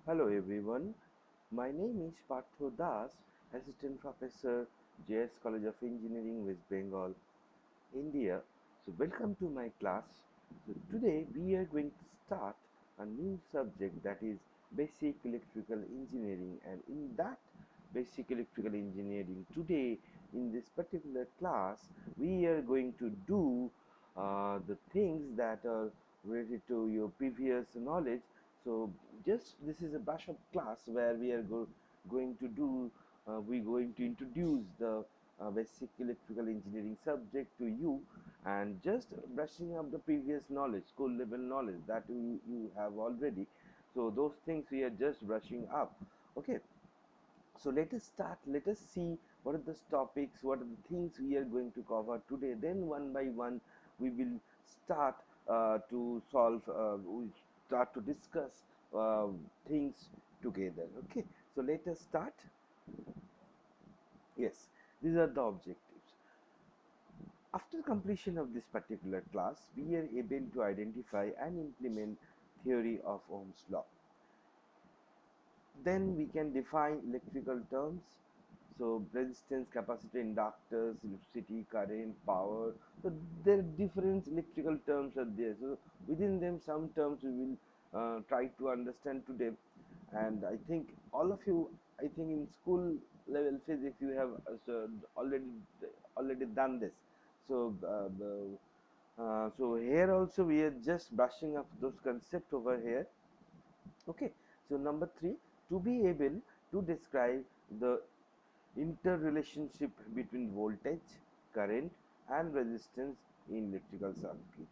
Hello everyone, my name is Partho Das, Assistant Professor, JS College of Engineering, West Bengal, India. So welcome to my class. So today we are going to start a new subject, that is basic electrical engineering, and in that basic electrical engineering today in this particular class we are going to do the things that are related to your previous knowledge. So just this is a brush up class where we are going to do we're going to introduce the basic electrical engineering subject to you, and just brushing up the previous knowledge, school level knowledge that you have already. So those things we are just brushing up. Okay, so let us start. Let us see what are the topics, what are the things we are going to cover today. Then one by one we will start to solve, we start to discuss things together. Okay, so let us start. Yes, these are the objectives. After completion of this particular class, we are able to identify and implement theory of Ohm's law. Then we can define electrical terms. So resistance, capacitor, inductors, electricity, current, power. So there are different electrical terms are there. So within them, some terms we will try to understand today. And I think all of you, I think in school level physics, you have already done this. So so here also we are just brushing up those concepts over here. Okay, so number three, to be able to describe the interrelationship between voltage, current, and resistance in electrical circuit.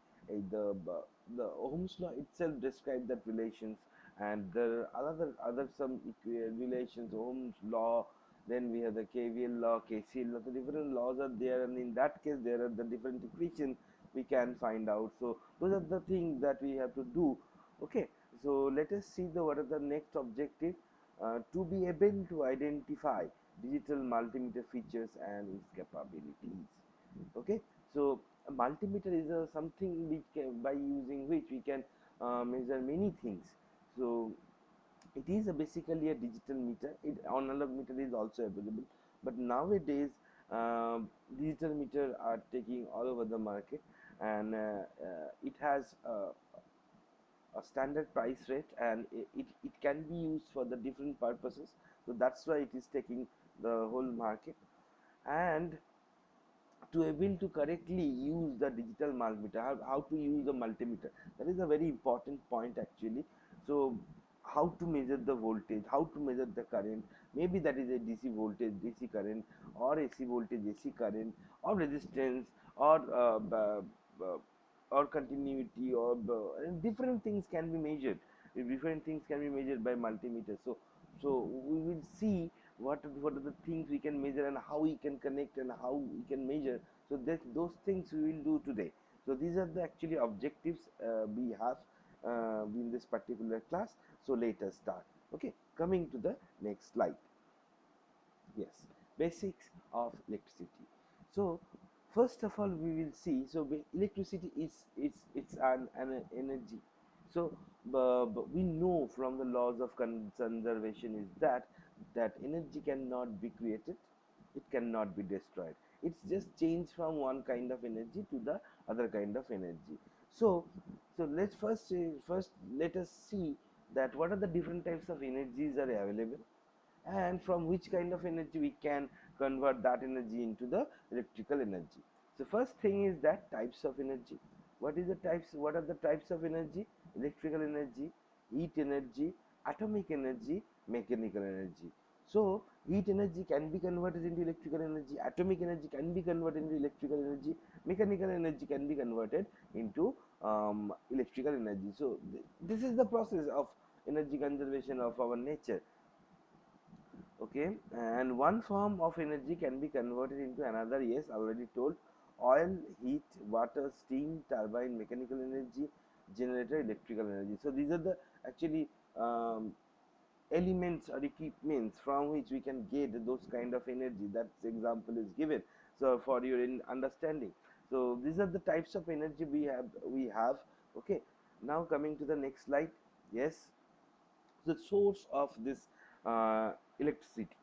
The Ohm's law itself describes that relations, and there are other some relations. Ohm's law. Then we have the KVL law, KCL law. The different laws are there, and in that case, there are the different equations we can find out. So those are the things that we have to do. Okay, so let us see the what are the next objective, to be able to identify digital multimeter features and its capabilities. Okay, so a multimeter is something which can, by using which we can measure many things. So it is basically a digital meter. Analog meter is also available, but nowadays digital meter are taking all over the market, and it has a standard price rate, and it can be used for the different purposes. So that's why it is taking the whole market. And to able to correctly use the digital multimeter, how to use the multimeter, that is a very important point actually. So how to measure the voltage, how to measure the current, maybe that is a DC voltage, DC current, or AC voltage, AC current, or resistance, or or continuity, or different things can be measured. Different things can be measured by multimeter. So we will see what are the things we can measure, and how we can connect, and how we can measure. So that those things we will do today. So these are the actually objectives we have in this particular class. So let us start. Okay, coming to the next slide. Yes, basics of electricity. So first of all we will see, so electricity is it's an energy. So but we know from the laws of conservation is that energy cannot be created, it cannot be destroyed. It's just changed from one kind of energy to the other kind of energy. So let's first let us see that what are the different types of energies are available, and from which kind of energy we can convert that energy into the electrical energy. So first thing is that types of energy. What are the types of energy? Electrical energy, heat energy, atomic energy, mechanical energy. So heat energy can be converted into electrical energy, atomic energy can be converted into electrical energy, mechanical energy can be converted into electrical energy. So this is the process of energy conservation of our nature. Okay, and one form of energy can be converted into another. Yes, already told. Oil, heat, water, steam, turbine, mechanical energy, generator, electrical energy. So these are the actually elements or equipments from which we can get those kind of energy. That example is given, so for your understanding. So these are the types of energy we have. Okay, now coming to the next slide. Yes, the source of this electricity.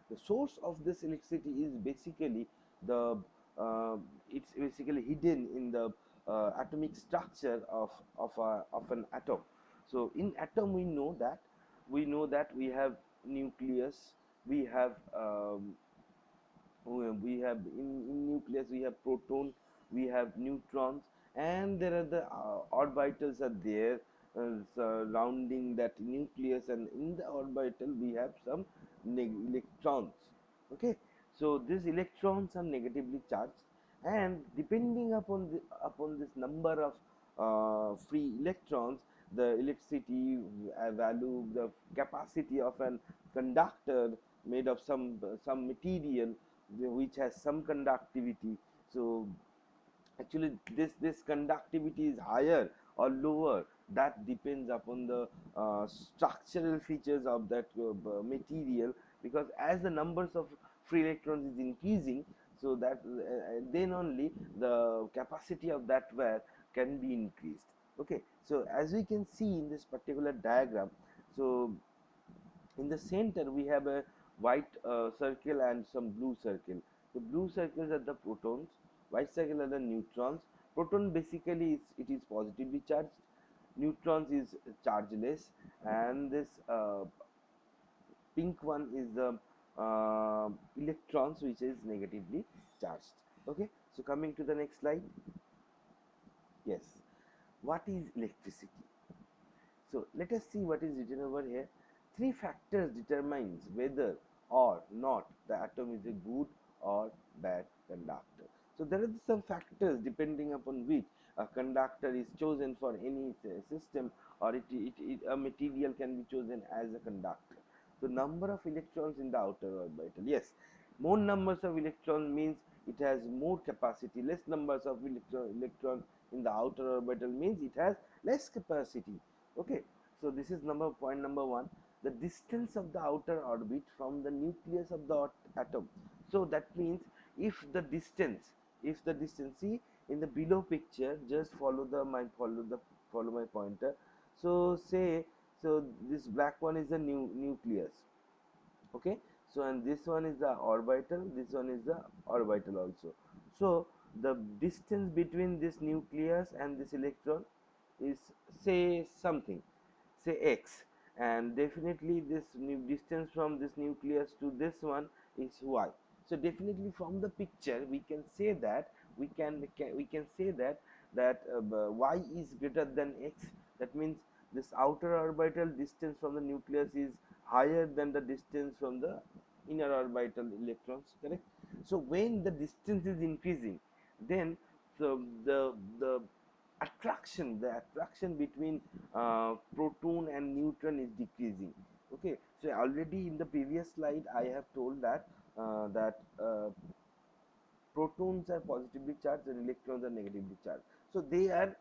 The source of this electricity is basically the uh, it's basically hidden in the atomic structure of an atom. So in atom we have nucleus, we have in nucleus we have proton, we have neutrons, and there are the orbitals are there surrounding that nucleus, and in the orbital we have some electrons. Okay, so these electrons are negatively charged, and depending upon upon this number of free electrons, the electricity value, the capacity of an conductor made of some material which has some conductivity. So actually this conductivity is higher or lower, that depends upon the structural features of that material, because as the numbers of free electrons is increasing, so that then only the capacity of that wire can be increased. Okay, so as we can see in this particular diagram, so in the center we have a white circle and some blue circle. The blue circles are the protons, white circle are the neutrons. Proton basically it is positively charged, neutrons is chargeless, and this pink one is the electrons which is negatively charged. Okay, so coming to the next slide. Yes, what is electricity? So let us see what is written over here. Three factors determines whether or not the atom is a good or bad conductor. So there are some factors depending upon which a conductor is chosen for any system, or a material can be chosen as a conductor. So number of electrons in the outer orbital. Yes, more numbers of electrons means it has more capacity. Less numbers of electrons in the outer orbital means it has less capacity. Okay, so this is point number one, the distance of the outer orbit from the nucleus of the atom. So that means if the distance, see in the below picture, just follow my pointer. So say, so this black one is the nucleus. Okay, so and this one is the orbital, this one is the orbital also. So the distance between this nucleus and this electron is, say something, say x, and definitely this distance from this nucleus to this one is y. So definitely from the picture we can say that we can say that y is greater than x. That means this outer orbital distance from the nucleus is higher than the distance from the inner orbital electrons, correct? So when the distance is increasing, then so the attraction between proton and neutron is decreasing. Okay, so already in the previous slide I have told that protons are positively charged and electrons are negatively charged, so they are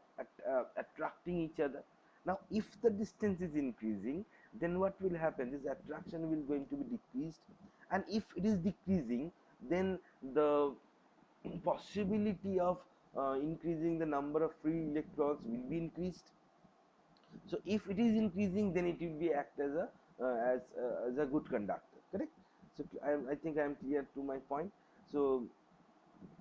attracting each other. Now if the distance is increasing, then what will happen, this attraction will going to be decreased, and if it is decreasing, then the possibility of increasing the number of free electrons will be increased. So if it is increasing, then it will be act as a as a good conductor, correct? So I think I am clear to my point. So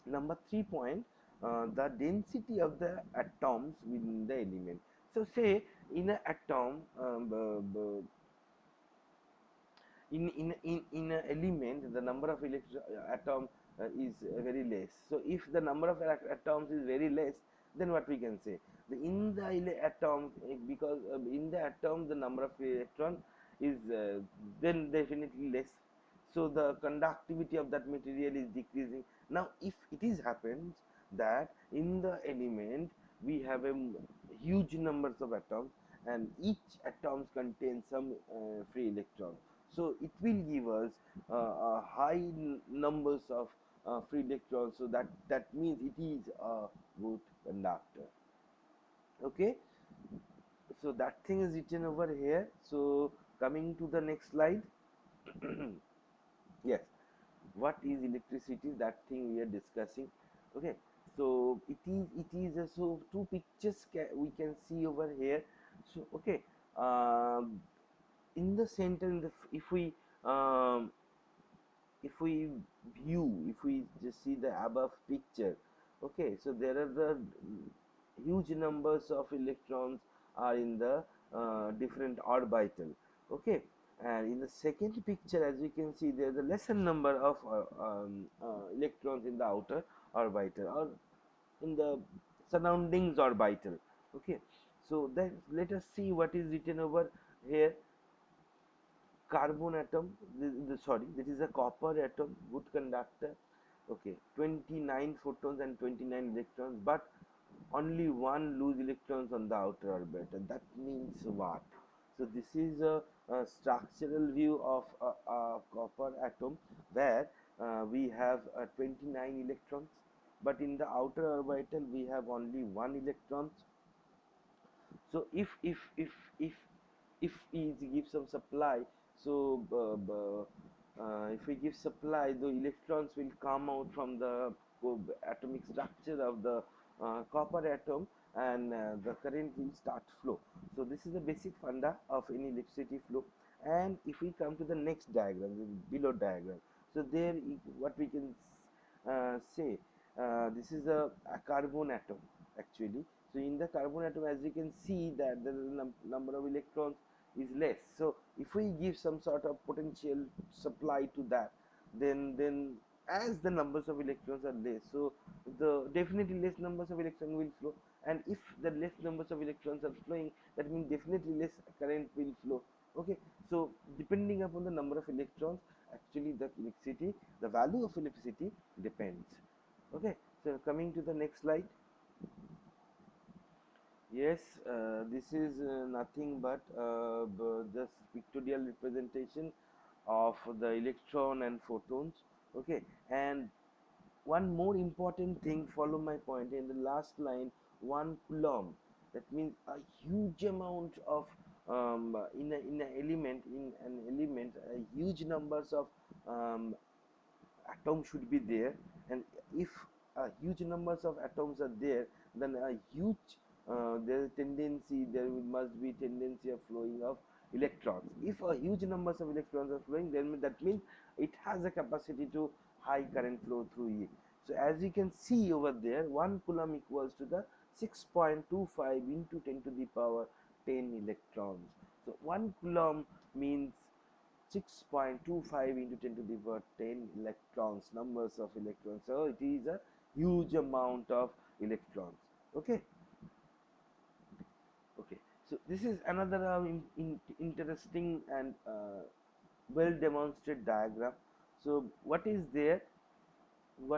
number 3 point, the density of the atoms within the element. So say in an atom, in an element, the number of atom is very less. So if the number of atoms is very less, then what we can say, in the atom, because in the atom the number of electron is then definitely less, so the conductivity of that material is decreasing. Now if it is happens that in the element we have a huge numbers of atoms, and each atoms contains some free electrons, so it will give us high numbers of free electrons, so that means it is a good conductor. Okay, so that thing is written over here. So coming to the next slide. Yes, what is electricity, that thing we are discussing. Okay, so it is so two pictures we can see over here. So okay, um in the center, um, if we just see the above picture, okay, so there are the huge numbers of electrons are in the different orbital, okay, and in the second picture, as you can see, there is a lesser number of electrons in the outer orbital or in the surroundings orbital, okay. So then let us see what is written over here. Carbon atom, sorry, this is a copper atom, good conductor, okay, 29 photons and 29 electrons, but only one loose electrons on the outer orbit. And that means what? So this is a structural view of a copper atom where we have 29 electrons, but in the outer orbital we have only one electron. So if we give some supply, so if we give supply, the electrons will come out from the atomic structure of the copper atom, and the current will start flow. So this is the basic funda of any electricity flow. And if we come to the next diagram, the below diagram, so there what we can say, this is a carbon atom actually. So in the carbon atom, as you can see, that the number of electrons is less. So if we give some sort of potential supply to that, then as the numbers of electrons are less, so the definitely less numbers of electrons will flow. And if the less numbers of electrons are flowing, that means definitely less current will flow, okay. So depending upon the number of electrons, actually the electricity, the value of electricity depends, okay. So coming to the next slide. Yes, this is nothing but just pictorial representation of the electron and photons, okay. And one more important thing, follow my point in the last line, 1 coulomb, that means a huge amount of in an element, a huge numbers of um, atoms should be there. And if huge numbers of atoms are there, then a huge there is tendency, must be tendency of flowing of electrons. If a huge numbers of electrons are flowing, then that means it has a capacity to high current flow through it. So as you can see over there, 1 coulomb equals to the 6.25 into 10 to the power 10 electrons. So 1 coulomb means 6.25 into 10 to the power 10 electrons, numbers of electrons. So it is a huge amount of electrons, okay. Okay, so this is another interesting and well demonstrated diagram. So what is there, so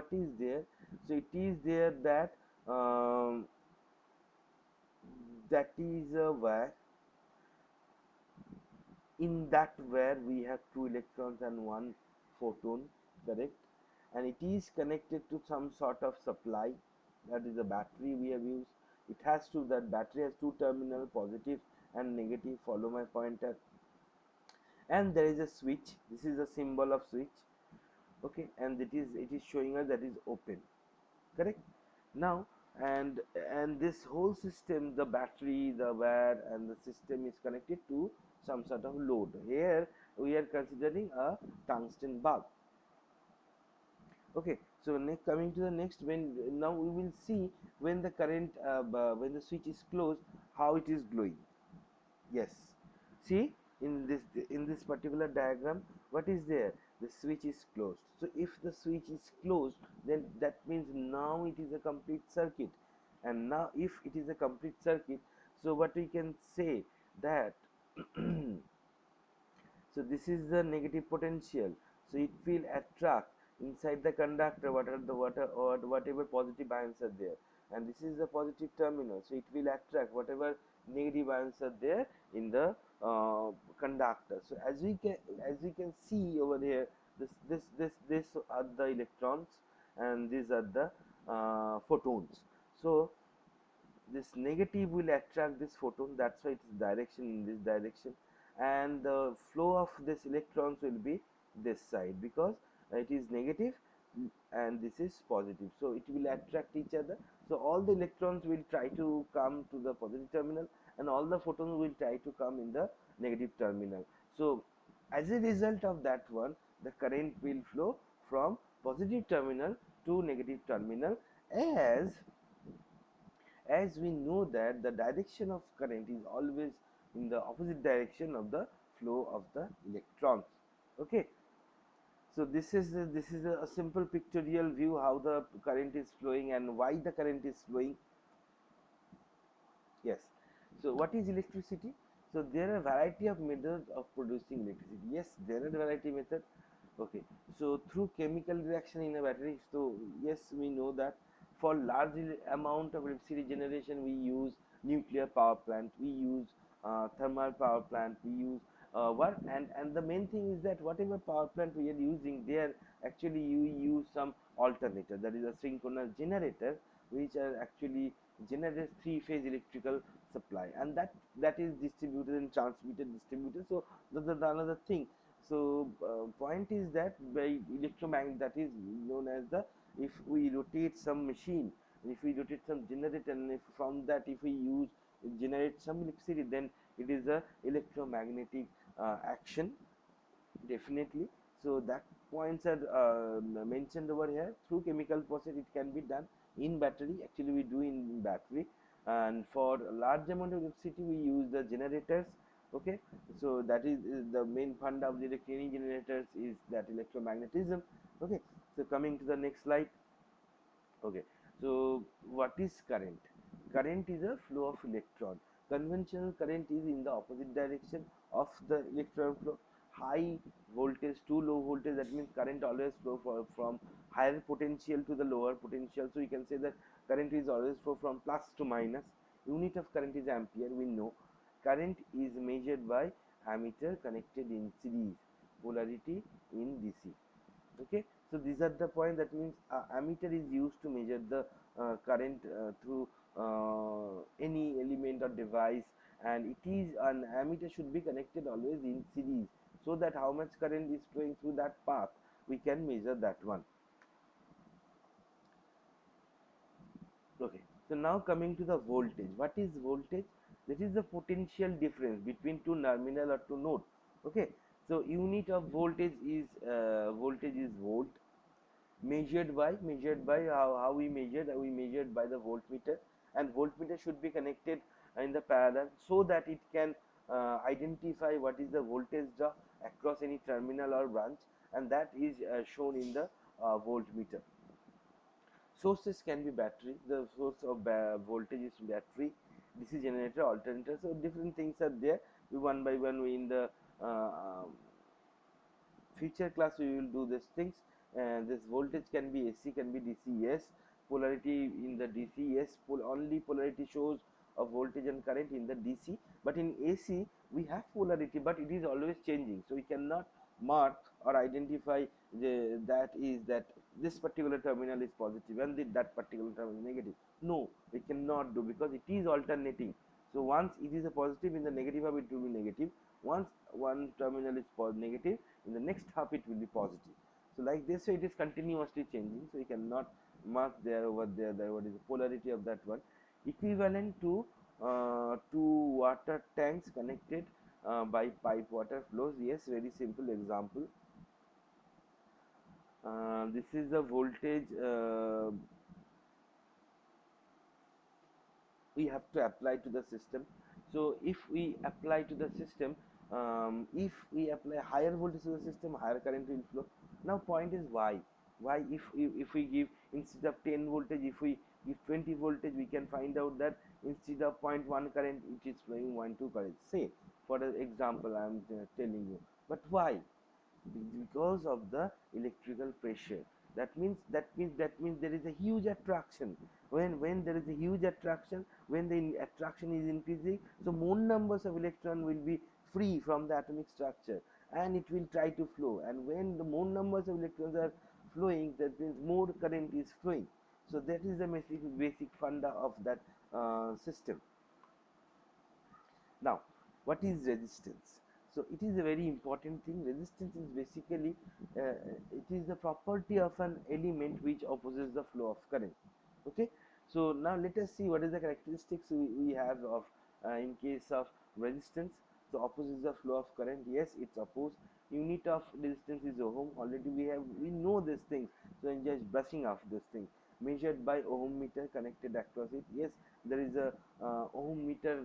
it is there that that is where in that where we have 2 electrons and 1 photon, correct, and it is connected to some sort of supply, that is a battery we have used. It has to, that battery has two terminal, positive and negative, follow my pointer, and there is a switch, this is a symbol of switch, okay, and it is showing us that is open, correct. Now, and this whole system, the battery, the wire and the system is connected to some sort of load. Here we are considering a tungsten bulb, okay. So next, coming to the next, when now we will see when the current when the switch is closed, how it is glowing. Yes, see, in this particular diagram, what is there, the switch is closed. So if the switch is closed, then that means now it is a complete circuit. And now if it is a complete circuit, so what we can say that so this is the negative potential, so it will attract inside the conductor whatever positive ions are there, and this is the positive terminal, so it will attract whatever negative ions are there in the conductor. So as we can see over here, this are the electrons and these are the photons. So this negative will attract this photon, that's why it is direction in this direction, and the flow of this electrons will be this side, because it is negative and this is positive, so it will attract each other. So all the electrons will try to come to the positive terminal and all the photons will try to come in the negative terminal. So as a result of that one, the current will flow from positive terminal to negative terminal, as we know that the direction of current is always in the opposite direction of the flow of the electrons. Okay, so this is a simple pictorial view how the current is flowing and why the current is flowing. Yes. So what is electricity? So there are variety of methods of producing electricity. Yes, there are variety method. Okay. So through chemical reaction in a battery. So yes, we know that for large amount of electricity generation we use nuclear power plant, we use thermal power plant, we use what, and the main thing is that whatever power plant we are using there, actually you use some alternator, that is a synchronous generator, which are actually generates three-phase electrical supply, and that is distributed and transmitted distributed. So the another thing. So point is that by electromagnet, that is known as the, if we rotate some machine, if we rotate some generator, and if from that if we use generate some electricity, then it is a electromagnetic action, definitely. So that points are mentioned over here. Through chemical process it can be done in battery, actually we do in battery, and for large amount of electricity we use the generators. Okay, so that is the main funda of the electronic generators is that electromagnetism. Okay, so coming to the next slide. Okay, so what is current? Current is a flow of electron. Conventional current is in the opposite direction of the electron flow. High voltage to low voltage, that means current always flow from higher potential to the lower potential. So you can say that current is always flow from plus to minus. Unit of current is ampere, we know. Current is measured by ammeter connected in series, polarity in DC. Okay, so these are the point. That means ammeter is used to measure the current through any element or device, and it is an ammeter should be connected always in series, so that how much current is flowing through that path we can measure that one. Okay, so now coming to the voltage. What is voltage? That is the potential difference between two terminal or two node. Okay, so unit of voltage is volt, measured by how we measured by the voltmeter, and voltmeter should be connected in the parallel, so that it can identify what is the voltage drop across any terminal or branch, and that is shown in the voltmeter. Sources can be battery, the source of voltage is battery, DC generator, alternator. So different things are there. We one by one, we in the uh, future class we will do these things. And this voltage can be AC, can be DC. Yes, polarity in the DC. Yes, only polarity shows a voltage and current in the DC, but in AC we have polarity, but it is always changing, so we cannot mark or identify that this particular terminal is positive and that particular terminal is negative. No, we cannot do, because it is alternating. So once it is a positive, in the negative half it will be negative. Once one terminal is negative, in the next half it will be positive. So like this, so it is continuously changing, so you cannot mark there over there what is the polarity of that one. Equivalent to two water tanks connected by pipe water flows. Yes, very simple example. This is the voltage we have to apply to the system. So if we apply to the system, if we apply higher voltage to the system, higher current will flow. Now point is why if we give, instead of 10 voltage, if we give 20 voltage, we can find out that instead of 0.1 current it is flowing 0.2 current, say for the example I am telling you. But why? Because of the electrical pressure. That means there is a huge attraction. When there is a huge attraction, when the attraction is increasing, so more numbers of electron will be free from the atomic structure, and it will try to flow. And when the more numbers of electrons are flowing, that means more current is flowing. So that is the basic funda of that system. Now, what is resistance? So it is a very important thing. Resistance is basically it is the property of an element which opposes the flow of current. Okay, so now let us see what is the characteristics we have of in case of resistance. So opposes the flow of current. Yes, it's opposed. Unit of resistance is ohm. Already we know these things. So I'm just brushing off this thing. Measured by ohm meter connected across it. Yes, there is a ohm meter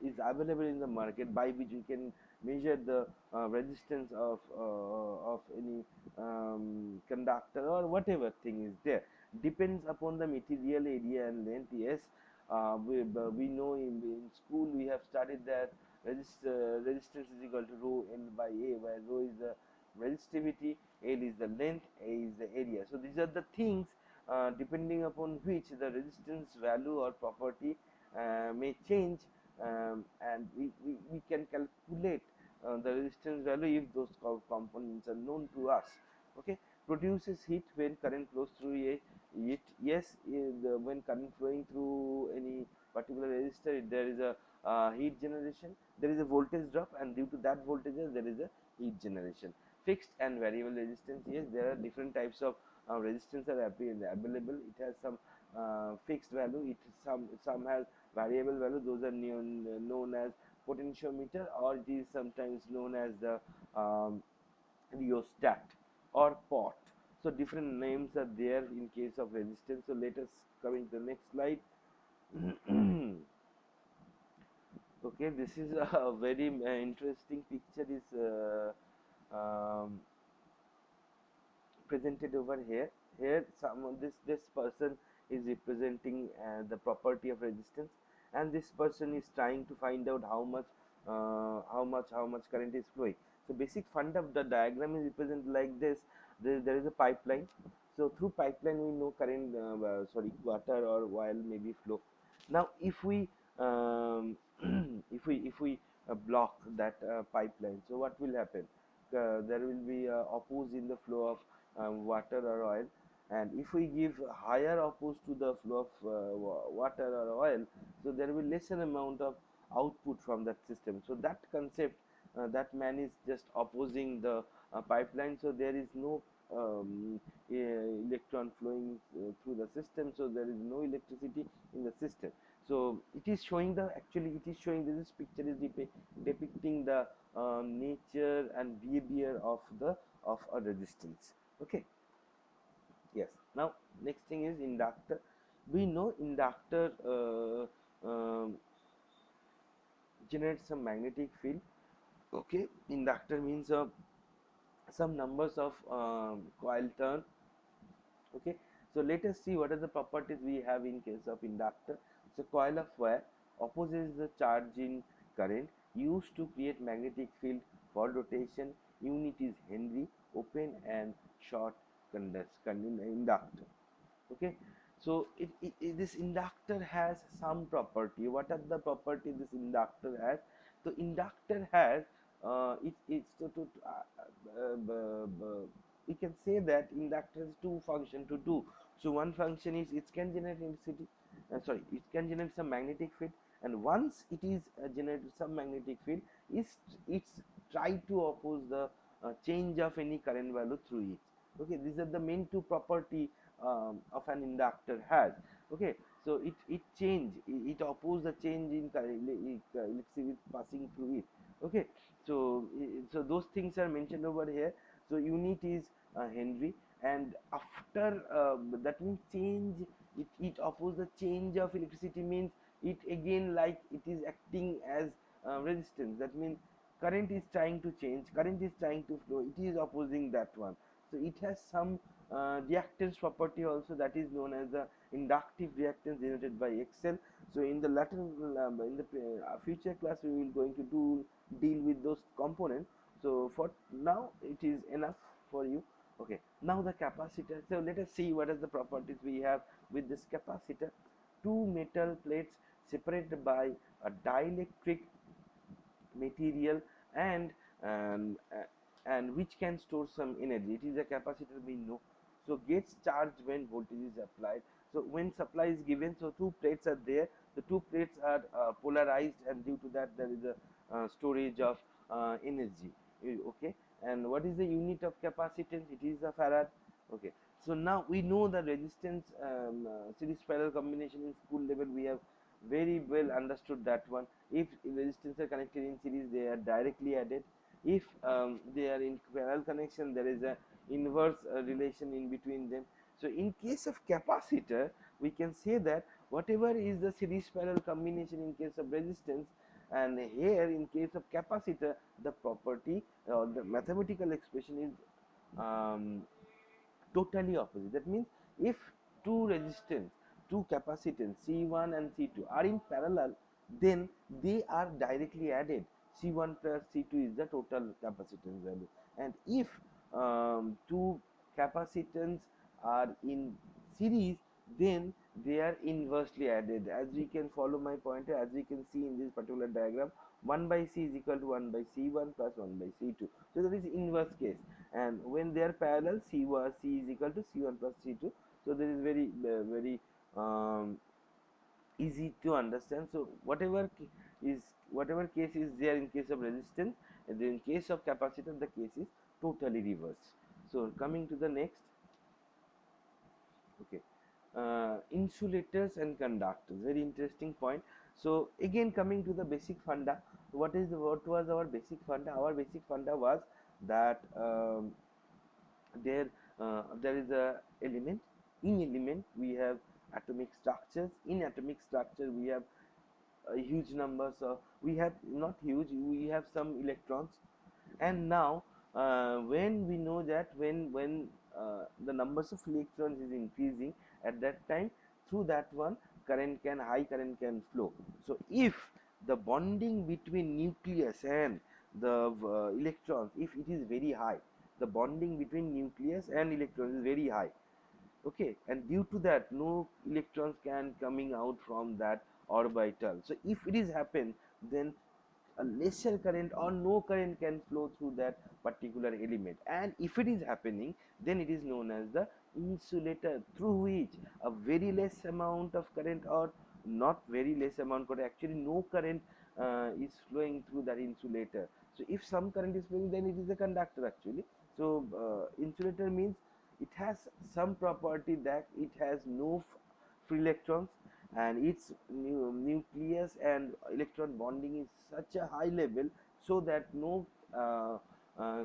is available in the market by which you can measure the resistance of any conductor or whatever thing is there. Depends upon the material area and length. Yes, we know in school we have studied that resistance is equal to rho L by A, where rho is the resistivity, L is the length, A is the area. So these are the things depending upon which the resistance value or property may change, and we can calculate the resistance value if those components are known to us. Okay, produces heat when current flows through it. Yes, when current flowing through any particular resistor, there is a heat generation, there is a voltage drop, and due to that voltage there is a heat generation. Fixed and variable resistance. Yes, there are different types of resistance are available. It has some fixed value, some has variable value. Those are known as potentiometer, or it is sometimes known as the rheostat or pot. So different names are there in case of resistance. So let us coming to the next slide. Okay, this is a very interesting picture is presented over here. Here someone, this person is representing the property of resistance, and this person is trying to find out how much current is flowing. So basic fund of the diagram is represented like this. There is a pipeline. So through pipeline we know current, sorry, water or oil may be flow. Now if we block that pipeline, so what will happen? There will be oppose in the flow of water or oil, and if we give higher oppose to the flow of water or oil, so there will be lesser amount of output from that system. So that concept, that man is just opposing the pipeline, so there is no electron flowing through the system, so there is no electricity in the system. So it is showing the, actually it is showing this picture is depicting the nature and behavior of a resistance. Okay, yes. Now next thing is inductor. We know inductor generates some magnetic field. Okay, inductor means some numbers of coil turn. Okay, so let us see what are the properties we have in case of inductor. So coil of wire opposes the charge in current used to create magnetic field for rotation. Unit is Henry. Open and short inductor. Okay, so this inductor has some property. What are the property this inductor has? So inductor has it's we can say that inductor has two function to do. So one function is it can generate electricity, sorry, it can generate some magnetic field, and once it is generated some magnetic field, it's try to oppose the change of any current value through it. Okay, these are the main two property of an inductor has. Okay, so it change, it oppose the change in electricity passing through it. Okay, so so those things are mentioned over here. So unit is Henry, and after that means change, it oppose the change of electricity, means it again like it is acting as resistance. That means current is trying to change, current is trying to flow, it is opposing that one. So it has some reactance property also, that is known as the inductive reactance generated by XL. So in the latter in the future class we will going to deal with those components. So for now it is enough for you. Okay, now the capacitor. So let us see what are the properties we have with this capacitor. Two metal plates separated by a dielectric material, and um, uh, and which can store some energy. It is a capacitor, we know. So gets charged when voltage is applied. So when supply is given, so two plates are there, the two plates are polarized, and due to that there is a storage of energy. Okay, and what is the unit of capacitance? It is a farad. Okay, so now we know the resistance, series parallel combination in school level we have very well understood that one. If resistance are connected in series, they are directly added. If they are in parallel connection, there is a inverse relation in between them. So in case of capacitor, we can say that whatever is the series parallel combination in case of resistance, and here in case of capacitor, the property or the mathematical expression is um, totally opposite. That means if two resistance, two capacitance C1 and C2 are in parallel, then they are directly added. C1 plus C2 is the total capacitance value. And if two capacitance are in series, then they are inversely added. As we can follow my pointer, as we can see in this particular diagram, 1 by C is equal to 1 by C1 plus 1 by C2. So that is inverse case, and when they are parallel, C1 C is equal to C1 plus C2. So this is very um, easy to understand. So whatever case is there in case of resistance, and then in case of capacitor, the case is totally reversed. So coming to the next, okay, insulators and conductors, very interesting point. So again, coming to the basic funda, what was our basic funda? Our basic funda was that there is a element. In element we have atomic structures. In atomic structure we have huge numbers of, we have not huge, we have some electrons. And now when we know that when the numbers of electrons is increasing, at that time through that one high current can flow. So if the bonding between nucleus and the electrons, if it is very high, the bonding between nucleus and electrons is very high, okay, and due to that no electrons can coming out from that orbital. So if it is happen, then a lesser current or no current can flow through that particular element, and if it is happening, then it is known as the insulator, through which a very less amount of current, or not very less amount, but actually no current is flowing through that insulator. So if some current is flowing, then it is a conductor actually. So insulator means it has some property that it has no free electrons, and its nucleus and electron bonding is such a high level, so that no uh, uh,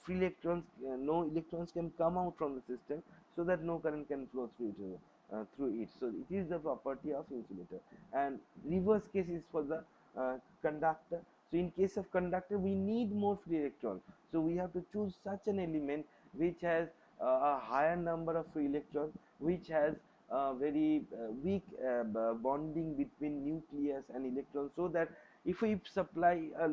free electrons, no electrons can come out from the system, so that no current can flow through it. So it is the property of insulator. And reverse case is for the conductor. So in case of conductor, we need more free electrons, so we have to choose such an element which has a higher number of free electrons, which has very weak bonding between nucleus and electrons, so that if we supply a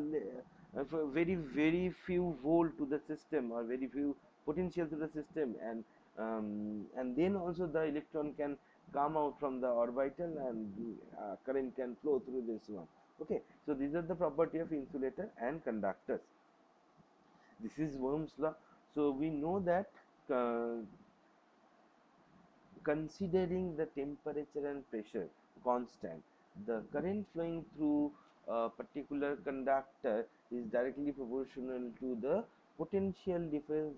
very few volt to the system, or very few potential to the system, and then also the electron can come out from the orbital, and current can flow through this one. Okay, so these are the property of insulator and conductors. This is Ohm's law. So we know that uh, considering the temperature and pressure constant, the current flowing through a particular conductor is directly proportional to the potential difference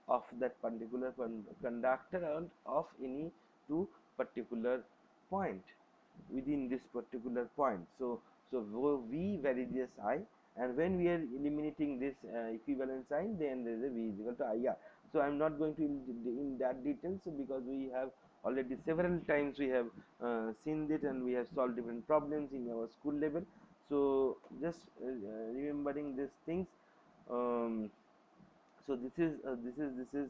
of that particular conductor and of any two particular point within this particular point. So V varies I, and when we are eliminating this equivalent sign, then there is a V is equal to IR. So I am not going to in that details, because we have already several times we have seen it, and we have solved different problems in our school level. So just remembering these things. Um, so this is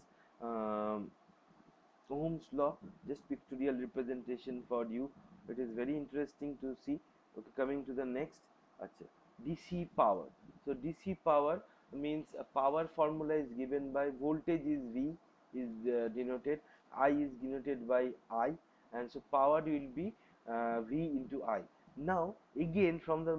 Ohm's law, just pictorial representation for you. It is very interesting to see. Okay, coming to the next, Achha, DC power. So DC power means a power formula is given by voltage is V, is denoted, I is denoted by I, and so power will be V into I. Now again from the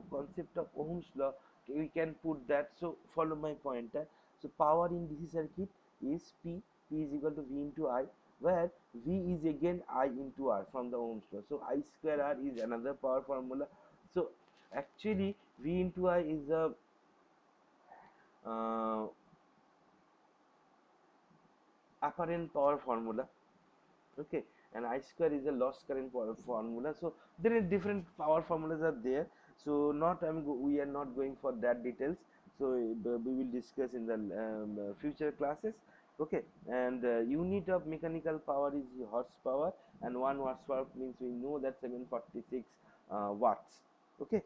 concept of Ohm's law, we can put that. So follow my pointer. So power in DC circuit is P is equal to V into I, where V is again I into R from the Ohm's law. So I square R is another power formula. So actually V into I is a uh, apparent power formula. Okay, and I square is a loss current formula. So there are different power formulas are there, so not we are not going for that details. So we will discuss in the future classes. Okay, and unit of mechanical power is horsepower, and 1 horsepower means we know that 746 watts. Okay,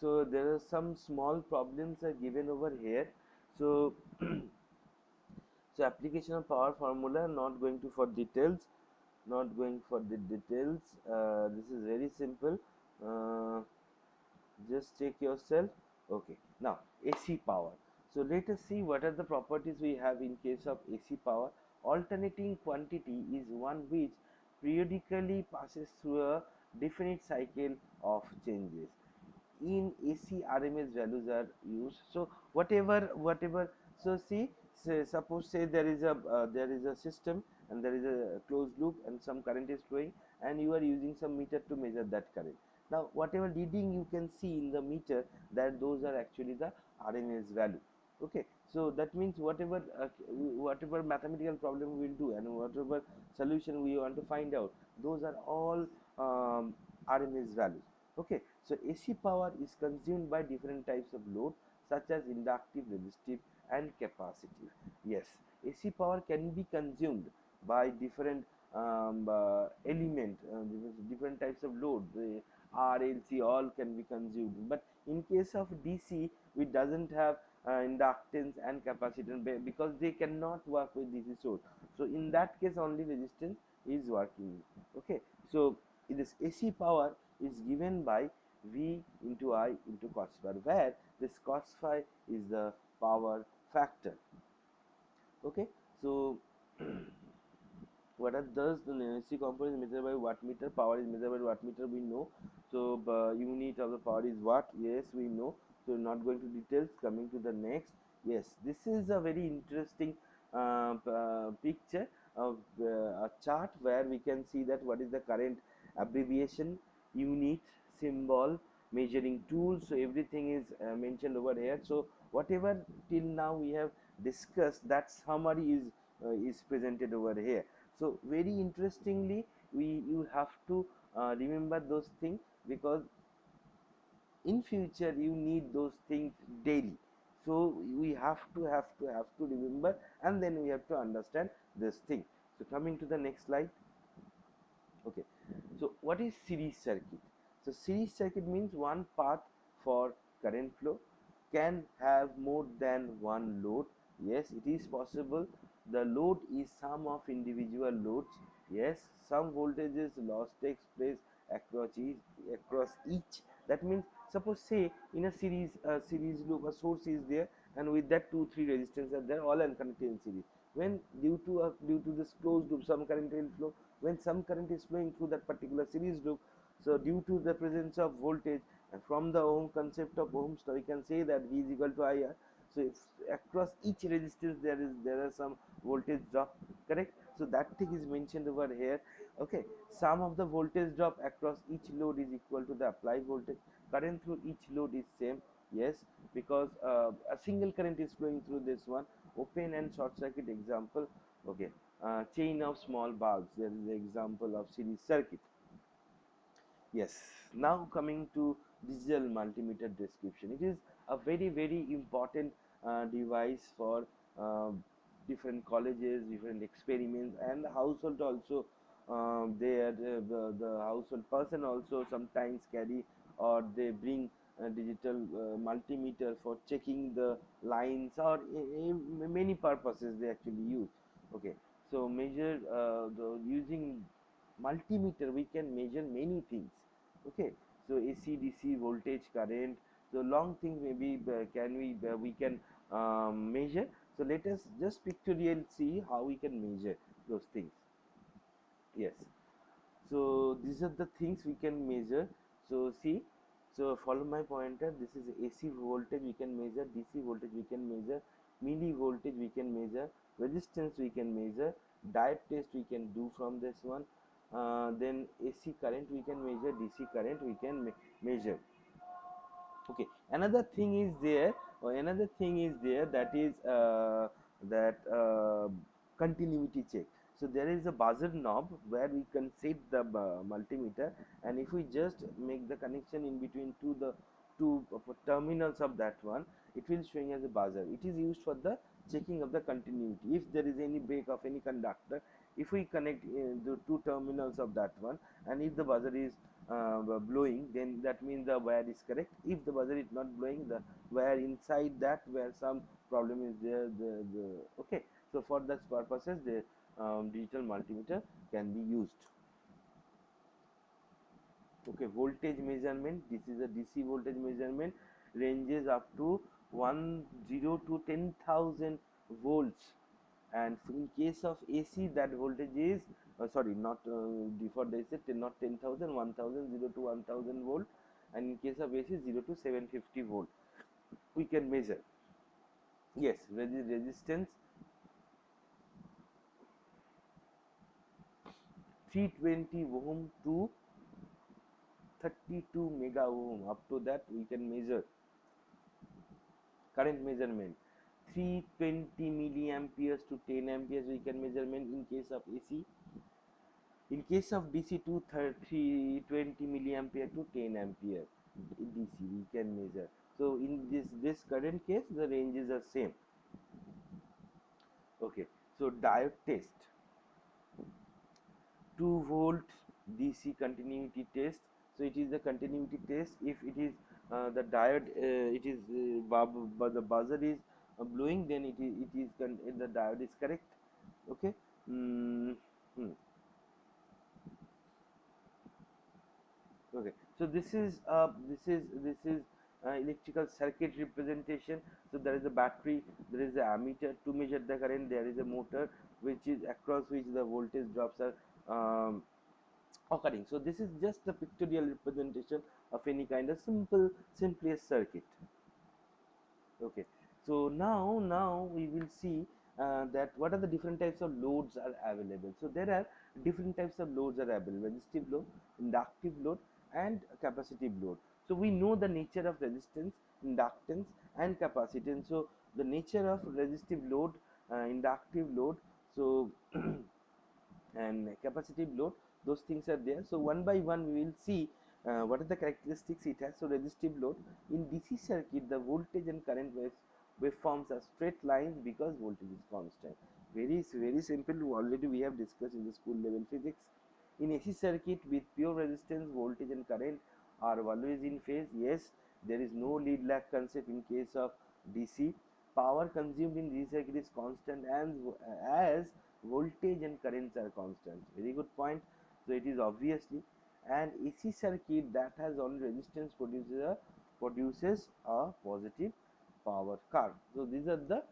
so there are some small problems are given over here. So so application of power formula, not going to for details, not going for the details. This is very simple. uh, just check yourself. Okay, now AC power. So let us see what are the properties we have in case of AC power. Alternating quantity is one which periodically passes through a definite cycle of changes. In AC RMS values are used. So whatever, so see, suppose say there is a system and there is a closed loop and some current is flowing, and you are using some meter to measure that current. Now whatever reading you can see in the meter, that those are actually the RMS value. Okay, so that means whatever mathematical problem we will do and whatever solution we want to find out, those are all RMS values. Okay, so AC power is consumed by different types of load such as inductive, resistive and capacitive. Yes, AC power can be consumed by different different types of load. The R, L, C all can be consumed, but in case of DC, it doesn't have inductance and capacitance because they cannot work with DC source. So in that case only resistance is working. Okay, so this AC power is given by V into I into cos phi, where this cos phi is the power factor. Okay, so what are those? The AC component is measured by wattmeter, power is measured by wattmeter, we know. So unit of the power is watt, yes we know. So not going to details, coming to the next. Yes, this is a very interesting picture of a chart where we can see that what is the current abbreviation, unit, symbol, measuring tool. So everything is mentioned over here. So whatever till now we have discussed, that summary is presented over here. So very interestingly, you have to remember those things, because in future you need those things daily. So we have to remember, and then we have to understand this thing. So coming to the next slide. Okay, so what is series circuit? So series circuit means one path for current flow can have more than one load. Yes, it is possible. The load is sum of individual loads. Yes, some voltages loss takes place across each. That means suppose say in a series loop a source is there, and with that 2 3 resistors are there, all are connected in series. When due to this closed loop some current will flow. When some current is flowing through that particular series loop, so due to the presence of voltage, and from the Ohm concept of Ohm's law we can say that V is equal to IR. So if across each resistance there are some voltage drop, correct? So that thing is mentioned over here. Okay, sum of the voltage drop across each load is equal to the applied voltage. Current through each load is same. Yes, because a single current is flowing through this one. Open and short circuit example. Okay, chain of small bulbs, there is the example of series circuit. Yes, now coming to digital multimeter description. It is a very important device for uh, different colleges, different experiments, and the household also. The household person also sometimes carry, or they bring digital multimeter for checking the lines, or many purposes they actually use. Okay, so measure using multimeter we can measure many things. Okay, so AC DC voltage current, so long things maybe can we can measure. So let us just pictorial see how we can measure those things. Yes, so these are the things we can measure. So see, so follow my pointer. This is AC voltage we can measure, DC voltage we can measure, milli voltage we can measure, resistance we can measure, diode test we can do from this one. Then AC current we can measure, DC current we can measure. Okay, another thing is there, that is that continuity check. So there is a buzzer knob where we can set the multimeter, and if we just make the connection in between the two terminals of that one, it will showing as a buzzer. It is used for the checking of the continuity. If there is any break of any conductor, if we connect the two terminals of that one, and if the buzzer is blowing, then that means the wire is correct. If the buzzer is not blowing, the wire inside that where some problem is there, okay. So for that purposes, the digital multimeter can be used. Okay, voltage measurement. This is a DC voltage measurement, ranges up to 10 to 10,000 volts, and in case of AC, that voltage is sorry, not before they said not 10,000, 1,000, 0 to 1,000 volt, and in case of AC, 0 to 750 volt we can measure. Yes, resistance 320 ohm to 32 mega ohm. Up to that we can measure. Current measurement 320 milliamperes to 10 amperes we can measurement in case of AC. In case of DC, 320 milliampere to 10 ampere DC we can measure. So in this current case, the ranges are same. Okay, so diode test, 2 volt DC continuity test. So it is the continuity test. If it is the diode, it is the buzzer is blowing, then the diode is correct. Okay. Mm -hmm. Okay, so this is electrical circuit representation. So there is a battery, there is a ammeter to measure the current, there is a motor which is across which the voltage drops are occurring. So this is just the pictorial representation of any kind of simplest circuit. Okay, so now we will see that what are the different types of loads are available. So there are different types of loads are available: resistive load, inductive load, and capacitive load. So we know the nature of resistance, inductance, and capacitance. So the nature of resistive load, inductive load, so and capacitive load, those things are there. So one by one we will see what are the characteristics it has. So resistive load, in DC circuit, the voltage and current waveforms are straight lines because voltage is constant. Very simple. Already we have discussed in the school level physics. In AC circuit with pure resistance, voltage and current are always in phase. Yes, there is no lead lag concept in case of DC. Power consumed in DC circuit is constant, and as voltage and currents are constant. Very good point. So it is obviously an AC circuit that has only resistance produces a positive power curve. So these are the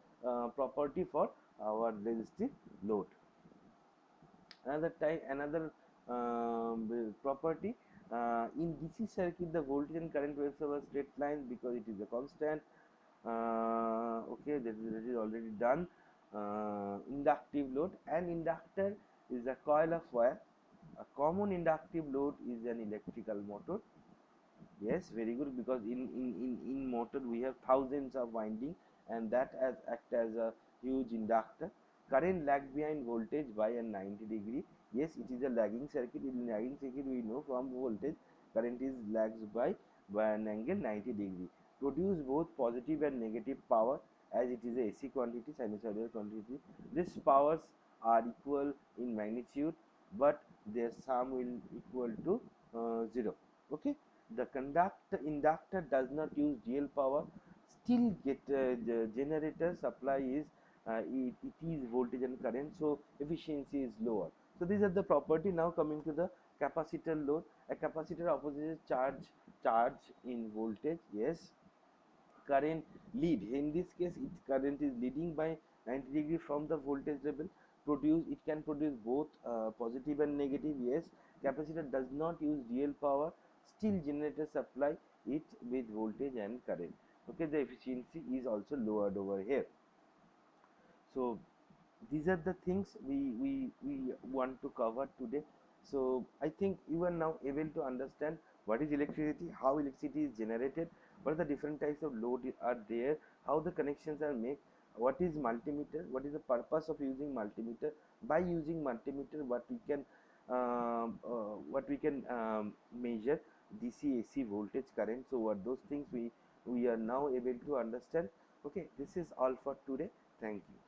property for our resistive load. Another property, in DC circuit, the voltage and current waves are straight lines because it is a constant. Okay, that is already done. Inductive load, an inductor is a coil of wire. A common inductive load is an electrical motor. Yes, very good, because in motor we have thousands of winding, and that act as a huge inductor. Current lag behind voltage by a 90-degree. Yes, it is a lagging circuit. In lagging circuit we know from voltage current is lags by an angle 90-degree. Produce both positive and negative power, as it is a AC quantity, sinusoidal quantity. These powers are equal in magnitude, but their sum will equal to 0. Okay, the inductor does not use real power. Still get the generator supply is it is voltage and current, so efficiency is lower. So these are the property. Now coming to the capacitor load. A capacitor opposes charge in voltage. Yes, current lead, in this case its current is leading by 90-degree from the voltage level. It can produce both positive and negative. Yes, capacitor does not use real power, still generator supply it with voltage and current. Okay, the efficiency is also lowered over here. So these are the things we want to cover today. So I think you are now able to understand what is electricity, how electricity is generated, what are the different types of load are there, how the connections are made, what is multimeter, what is the purpose of using multimeter. By using multimeter, what we can measure DC AC voltage, current. So what those things we are now able to understand. Okay, this is all for today. Thank you.